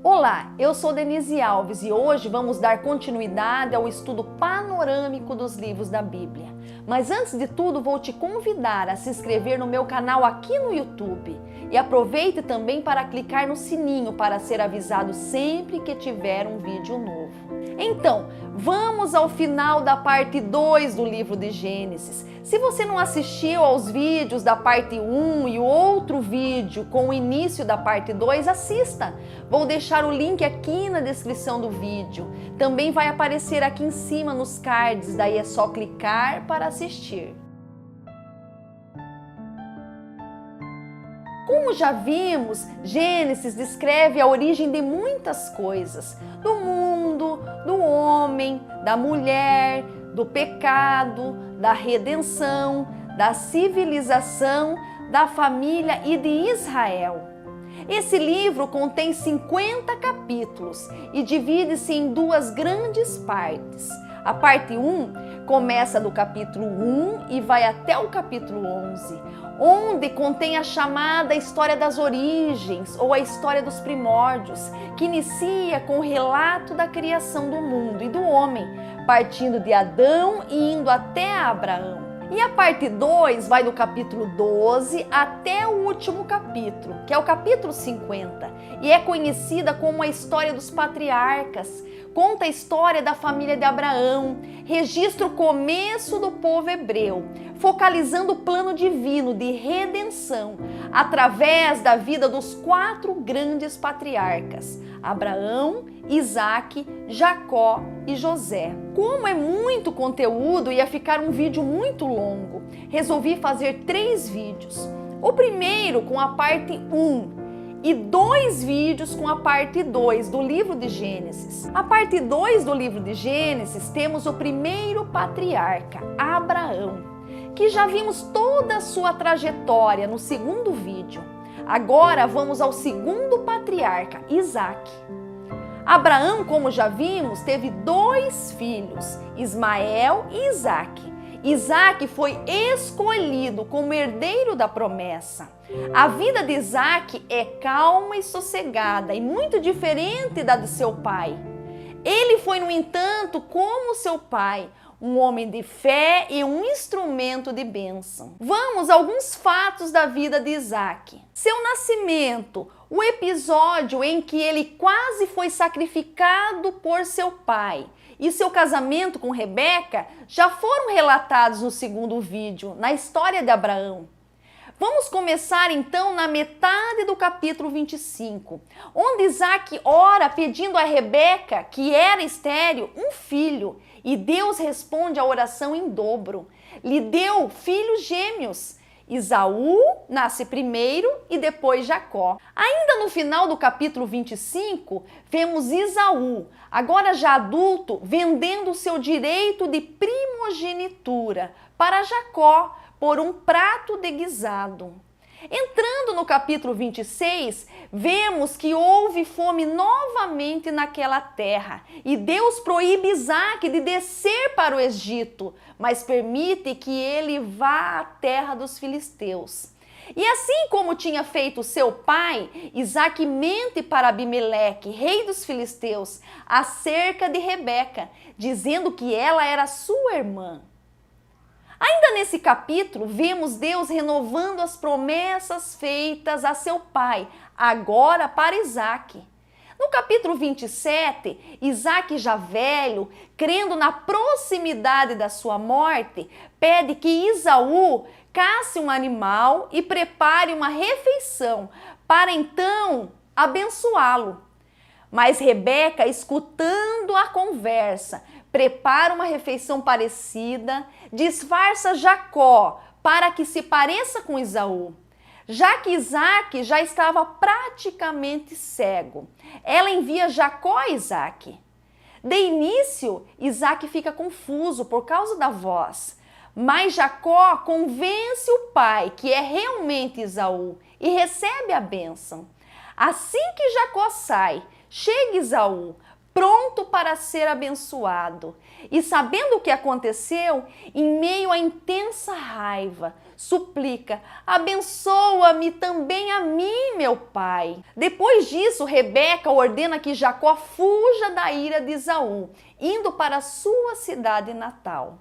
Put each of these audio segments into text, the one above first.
Olá, eu sou Denise Alves e hoje vamos dar continuidade ao estudo panorâmico dos livros da Bíblia. Mas antes de tudo, vou te convidar a se inscrever no meu canal aqui no YouTube. E aproveite também para clicar no sininho para ser avisado sempre que tiver um vídeo novo. Então, vamos ao final da parte 2 do livro de Gênesis. Se você não assistiu aos vídeos da parte 1 e o outro vídeo com o início da parte 2, assista. Vou deixar o link aqui na descrição do vídeo. Também vai aparecer aqui em cima nos cards, daí é só clicar para assistir. Como já vimos, Gênesis descreve a origem de muitas coisas, do mundo, do homem, da mulher, do pecado, da redenção, da civilização, da família e de Israel. Esse livro contém 50 capítulos e divide-se em duas grandes partes. A parte 1 começa do capítulo 1 e vai até o capítulo 11, onde contém a chamada história das origens ou a história dos primórdios, que inicia com o relato da criação do mundo e do homem, partindo de Adão e indo até Abraão. E a parte 2 vai do capítulo 12 até o último capítulo, que é o capítulo 50, e é conhecida como a história dos patriarcas. Conta a história da família de Abraão, registra o começo do povo hebreu, focalizando o plano divino de redenção através da vida dos 4 grandes patriarcas: Abraão, Isaque, Jacó e José. Como é muito conteúdo, ia ficar um vídeo muito longo, resolvi fazer 3 vídeos. O primeiro com a parte 1 e 2 vídeos com a parte 2 do livro de Gênesis. A parte 2 do livro de Gênesis temos o primeiro patriarca, Abraão, que já vimos toda a sua trajetória no segundo vídeo. Agora vamos ao segundo patriarca, Isaque. Abraão, como já vimos, teve 2 filhos, Ismael e Isaque. Isaque foi escolhido como herdeiro da promessa. A vida de Isaque é calma e sossegada e muito diferente da de seu pai. Ele foi, no entanto, como seu pai, um homem de fé e um instrumento de bênção. Vamos a alguns fatos da vida de Isaque. Seu nascimento, o episódio em que ele quase foi sacrificado por seu pai, e seu casamento com Rebeca já foram relatados no segundo vídeo, na história de Abraão. Vamos começar então na metade do capítulo 25, onde Isaque ora pedindo a Rebeca, que era estéril, um filho, e Deus responde a oração em dobro. Lhe deu filhos gêmeos. Esaú nasce primeiro e depois Jacó. Ainda no final do capítulo 25, vemos Esaú, agora já adulto, vendendo o seu direito de primogenitura para Jacó por um prato de guisado. Entrando no capítulo 26, vemos que houve fome novamente naquela terra e Deus proíbe Isaque de descer para o Egito, mas permite que ele vá à terra dos filisteus. E assim como tinha feito seu pai, Isaque mente para Abimeleque, rei dos filisteus, acerca de Rebeca, dizendo que ela era sua irmã. Ainda nesse capítulo, vemos Deus renovando as promessas feitas a seu pai, agora para Isaque. No capítulo 27, Isaque, já velho, crendo na proximidade da sua morte, pede que Esaú casse um animal e prepare uma refeição para então abençoá-lo. Mas Rebeca, escutando a conversa, prepara uma refeição parecida, disfarça Jacó para que se pareça com Esaú. Já que Isaque já estava praticamente cego, ela envia Jacó a Isaque. De início, Isaque fica confuso por causa da voz, mas Jacó convence o pai que é realmente Esaú e recebe a bênção. Assim que Jacó sai, chega Esaú, pronto para ser abençoado. E sabendo o que aconteceu, em meio à intensa raiva, suplica: abençoa-me também a mim, meu pai. Depois disso, Rebeca ordena que Jacó fuja da ira de Esaú, indo para a sua cidade natal.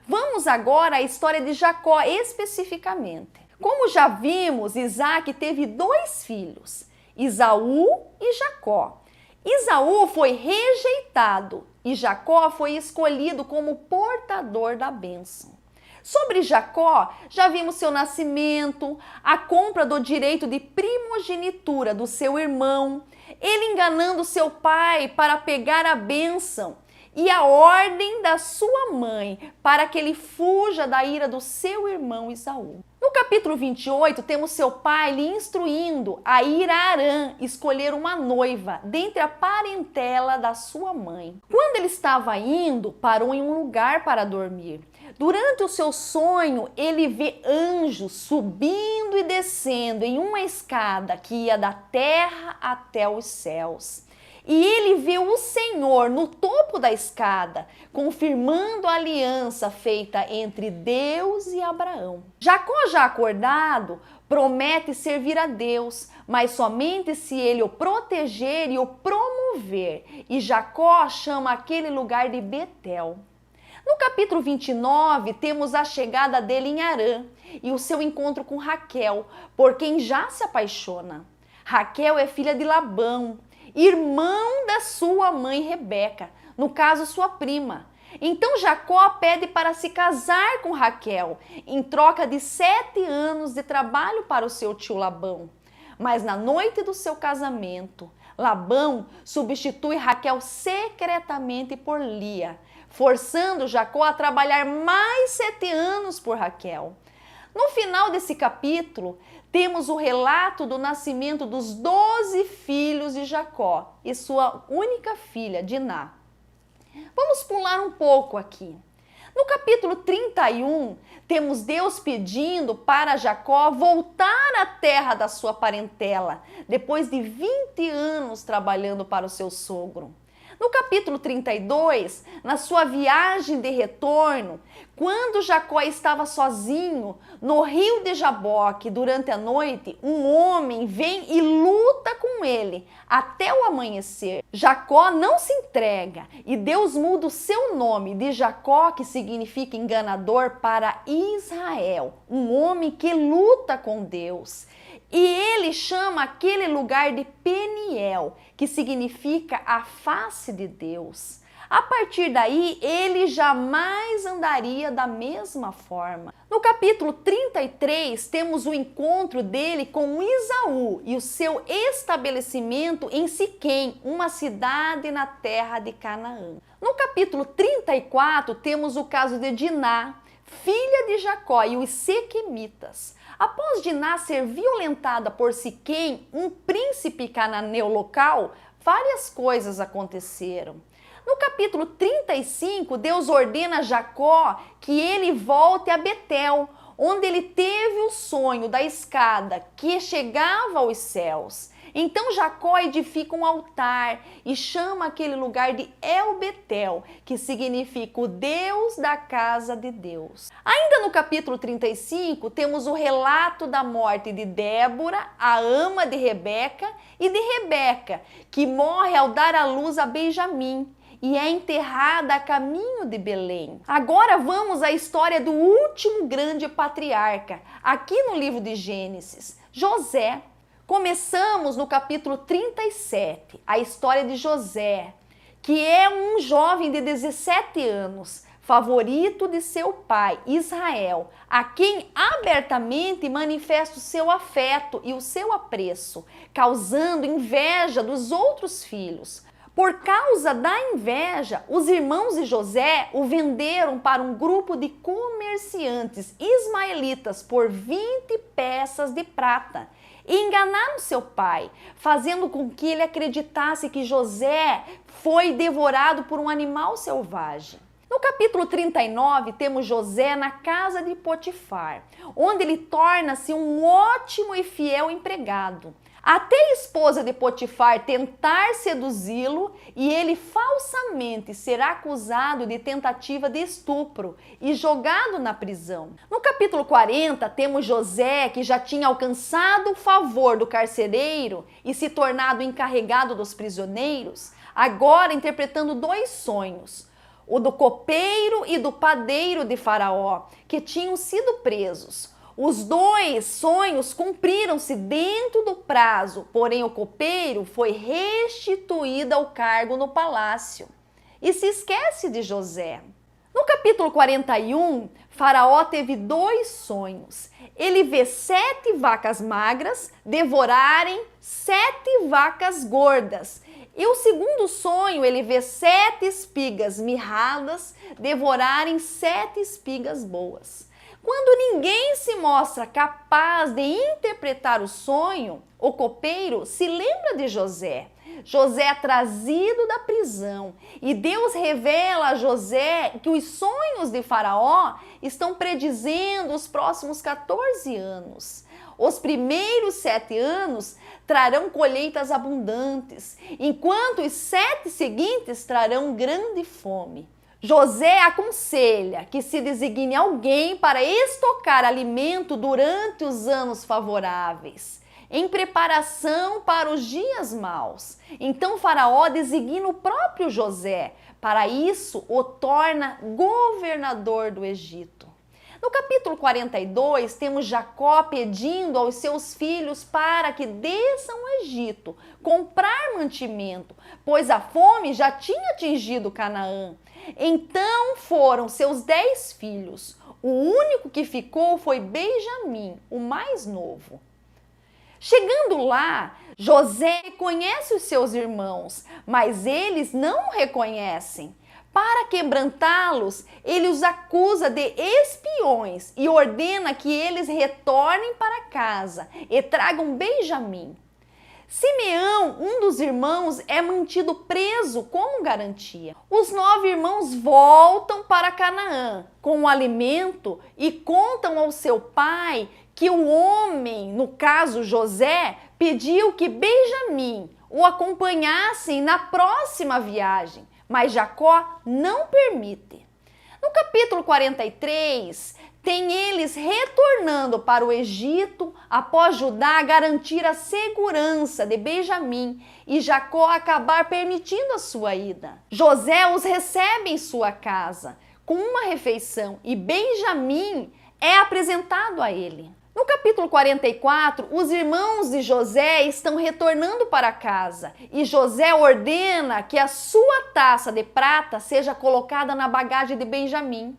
Vamos agora à história de Jacó especificamente. Como já vimos, Isaac teve 2 filhos, Esaú e Jacó. Esaú foi rejeitado e Jacó foi escolhido como portador da bênção. Sobre Jacó, já vimos seu nascimento, a compra do direito de primogenitura do seu irmão, ele enganando seu pai para pegar a bênção e a ordem da sua mãe para que ele fuja da ira do seu irmão Esaú. No capítulo 28, temos seu pai lhe instruindo a ir a Harã escolher uma noiva dentre a parentela da sua mãe. Quando ele estava indo, parou em um lugar para dormir. Durante o seu sonho, ele vê anjos subindo e descendo em uma escada que ia da terra até os céus. E ele vê o Senhor no topo da escada, confirmando a aliança feita entre Deus e Abraão. Jacó, já acordado, promete servir a Deus, mas somente se ele o proteger e o promover. E Jacó chama aquele lugar de Betel. No capítulo 29, temos a chegada dele em Harã e o seu encontro com Raquel, por quem já se apaixona. Raquel é filha de Labão, irmão da sua mãe Rebeca, no caso sua prima. Então Jacó pede para se casar com Raquel, em troca de 7 anos de trabalho para o seu tio Labão. Mas na noite do seu casamento, Labão substitui Raquel secretamente por Lia, forçando Jacó a trabalhar mais 7 anos por Raquel. No final desse capítulo, temos o relato do nascimento dos 12 filhos de Jacó e sua única filha, Diná. Vamos pular um pouco aqui. No capítulo 31, temos Deus pedindo para Jacó voltar à terra da sua parentela, depois de 20 anos trabalhando para o seu sogro. No capítulo 32, na sua viagem de retorno, quando Jacó estava sozinho no rio de Jaboque durante a noite, um homem vem e luta com ele até o amanhecer. Jacó não se entrega e Deus muda o seu nome de Jacó, que significa enganador, para Israel, um homem que luta com Deus. E ele chama aquele lugar de Peniel, que significa a face de Deus. A partir daí, ele jamais andaria da mesma forma. No capítulo 33, temos o encontro dele com Esaú e o seu estabelecimento em Siquém, uma cidade na terra de Canaã. No capítulo 34, temos o caso de Diná, filha de Jacó, e os sequemitas. Após Diná ser violentada por Siquém, um príncipe cananeu local, várias coisas aconteceram. No capítulo 35, Deus ordena a Jacó que ele volte a Betel, onde ele teve o sonho da escada que chegava aos céus. Então Jacó edifica um altar e chama aquele lugar de El-Betel, que significa o Deus da casa de Deus. Ainda no capítulo 35, temos o relato da morte de Débora, a ama de Rebeca, e de Rebeca, que morre ao dar à luz a Benjamim e é enterrada a caminho de Belém. Agora vamos à história do último grande patriarca, aqui no livro de Gênesis, José. Começamos no capítulo 37, a história de José, que é um jovem de 17 anos, favorito de seu pai, Israel, a quem abertamente manifesta o seu afeto e o seu apreço, causando inveja dos outros filhos. Por causa da inveja, os irmãos de José o venderam para um grupo de comerciantes ismaelitas por 20 peças de prata. E enganaram seu pai, fazendo com que ele acreditasse que José foi devorado por um animal selvagem. No capítulo 39, temos José na casa de Potifar, onde ele torna-se um ótimo e fiel empregado. Até a esposa de Potifar tentar seduzi-lo e ele falsamente será acusado de tentativa de estupro e jogado na prisão. No capítulo 40, temos José, que já tinha alcançado o favor do carcereiro e se tornado encarregado dos prisioneiros, agora interpretando dois sonhos: o do copeiro e do padeiro de Faraó, que tinham sido presos. Os dois sonhos cumpriram-se dentro do prazo, porém o copeiro foi restituído ao cargo no palácio. E se esquece de José. No capítulo 41, Faraó teve dois sonhos. Ele vê 7 vacas magras devorarem 7 vacas gordas. E o segundo sonho, ele vê 7 espigas mirradas devorarem 7 espigas boas. Quando ninguém se mostra capaz de interpretar o sonho, o copeiro se lembra de José. José é trazido da prisão e Deus revela a José que os sonhos de Faraó estão predizendo os próximos 14 anos. Os primeiros 7 anos trarão colheitas abundantes, enquanto os 7 seguintes trarão grande fome. José aconselha que se designe alguém para estocar alimento durante os anos favoráveis, em preparação para os dias maus. Então Faraó designa o próprio José, para isso o torna governador do Egito. No capítulo 42, temos Jacó pedindo aos seus filhos para que desçam ao Egito, comprar mantimento, pois a fome já tinha atingido Canaã. Então foram seus 10 filhos. O único que ficou foi Benjamim, o mais novo. Chegando lá, José reconhece os seus irmãos, mas eles não o reconhecem. Para quebrantá-los, ele os acusa de espiões e ordena que eles retornem para casa e tragam Benjamim. Simeão, um dos irmãos, é mantido preso como garantia. Os 9 irmãos voltam para Canaã com o alimento e contam ao seu pai que o homem, no caso José, pediu que Benjamim o acompanhasse na próxima viagem, mas Jacó não permite. No capítulo 43, tem eles retornando para o Egito após Judá garantir a segurança de Benjamim e Jacó acabar permitindo a sua ida. José os recebe em sua casa com uma refeição e Benjamim é apresentado a ele. No capítulo 44, os irmãos de José estão retornando para casa e José ordena que a sua taça de prata seja colocada na bagagem de Benjamim.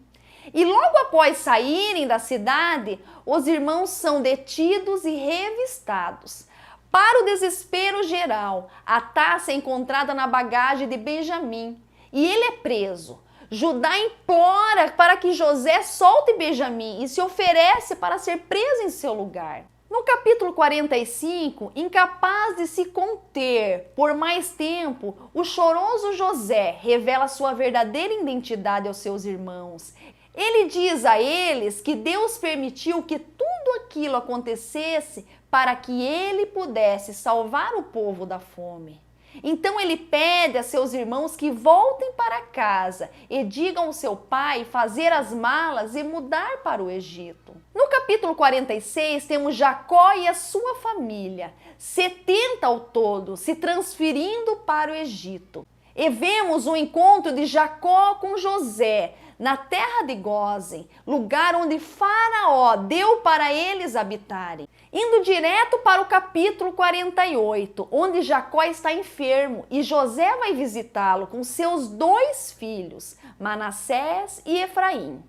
E logo após saírem da cidade, os irmãos são detidos e revistados. Para o desespero geral, a taça é encontrada na bagagem de Benjamim e ele é preso. Judá implora para que José solte Benjamim e se oferece para ser preso em seu lugar. No capítulo 45, incapaz de se conter por mais tempo, o choroso José revela sua verdadeira identidade aos seus irmãos. Ele diz a eles que Deus permitiu que tudo aquilo acontecesse para que ele pudesse salvar o povo da fome. Então ele pede a seus irmãos que voltem para casa e digam ao seu pai fazer as malas e mudar para o Egito. No capítulo 46 temos Jacó e a sua família, 70 ao todo, se transferindo para o Egito. E vemos o encontro de Jacó com José na terra de Gósen, lugar onde Faraó deu para eles habitarem. Indo direto para o capítulo 48, onde Jacó está enfermo e José vai visitá-lo com seus 2 filhos, Manassés e Efraim.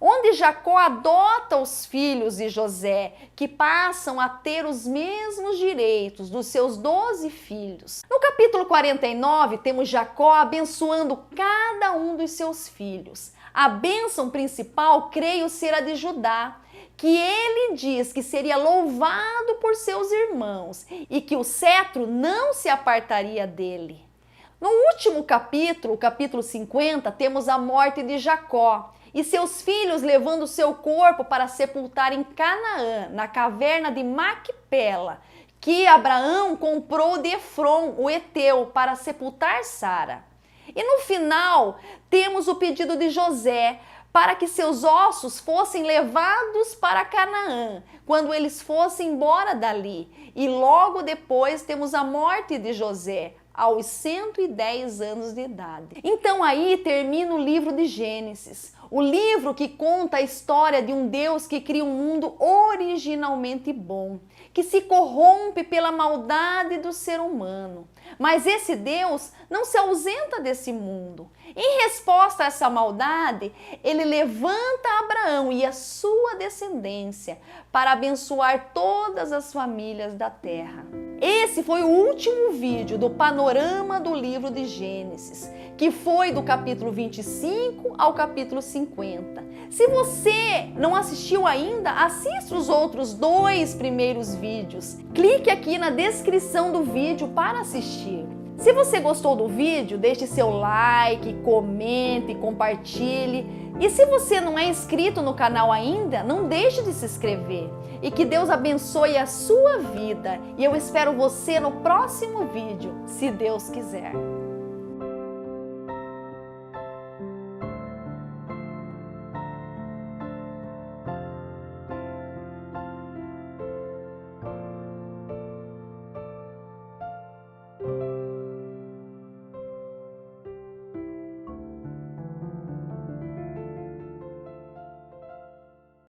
Onde Jacó adota os filhos de José, que passam a ter os mesmos direitos dos seus 12 filhos. No capítulo 49, temos Jacó abençoando cada um dos seus filhos. A bênção principal, creio ser a de Judá, que ele diz que seria louvado por seus irmãos e que o cetro não se apartaria dele. No último capítulo, o capítulo 50, temos a morte de Jacó e seus filhos levando seu corpo para sepultar em Canaã, na caverna de Macpela, que Abraão comprou de Efron, o heteu, para sepultar Sara. E no final, temos o pedido de José para que seus ossos fossem levados para Canaã, quando eles fossem embora dali. E logo depois temos a morte de José, aos 110 anos de idade. Então aí termina o livro de Gênesis, o livro que conta a história de um Deus que cria um mundo originalmente bom, que se corrompe pela maldade do ser humano. Mas esse Deus não se ausenta desse mundo. Em resposta a essa maldade, ele levanta Abraão e a sua descendência para abençoar todas as famílias da terra. Esse foi o último vídeo do panorama do livro de Gênesis, que foi do capítulo 25 ao capítulo 50. Se você não assistiu ainda, assista os outros 2 primeiros vídeos. Clique aqui na descrição do vídeo para assistir. Se você gostou do vídeo, deixe seu like, comente, compartilhe. E se você não é inscrito no canal ainda, não deixe de se inscrever. E que Deus abençoe a sua vida. E eu espero você no próximo vídeo, se Deus quiser.